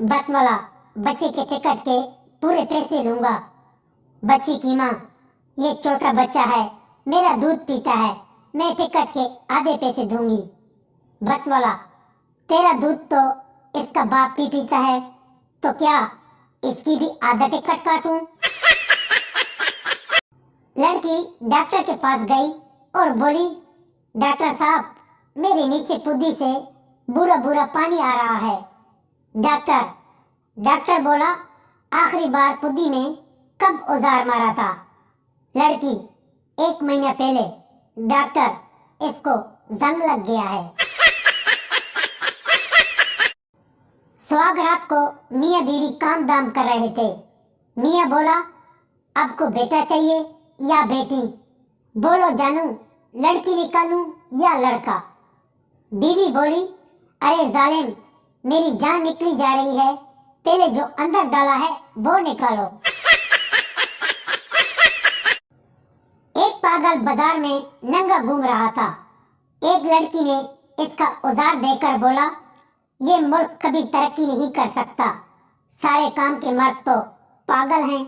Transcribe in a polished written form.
बस वाला बच्चे के टिकट के पूरे पैसे लूंगा। बच्ची की माँ, ये छोटा बच्चा है, मेरा दूध पीता है, मैं टिकट के आधे पैसे दूंगी। बस वाला, तेरा दूध तो इसका बाप भी पीता है, तो क्या इसकी भी आधा टिकट काटूं? लड़की डॉक्टर के पास गई और बोली, डॉक्टर साहब, मेरे नीचे पुद्दी से बुरा बुरा पानी आ रहा है। डॉक्टर बोला, आखिरी बार पुद्दी में कब औजार मारा था? लड़की, 1 महीना पहले। डॉक्टर, इसको जंग लग गया है। सुहाग रात को मियाँ बीवी काम दाम कर रहे थे। मियाँ बोला, आपको बेटा चाहिए या बेटी? बोलो जानू, लड़की निकालूं या लड़का? बीवी बोली, अरे जालिम, मेरी जान निकली जा रही है, पहले जो अंदर डाला है वो निकालो। एक पागल बाजार में नंगा घूम रहा था। एक लड़की ने इसका औजार देकर बोला, ये मुल्क कभी तरक्की नहीं कर सकता, सारे काम के मर्द तो पागल हैं।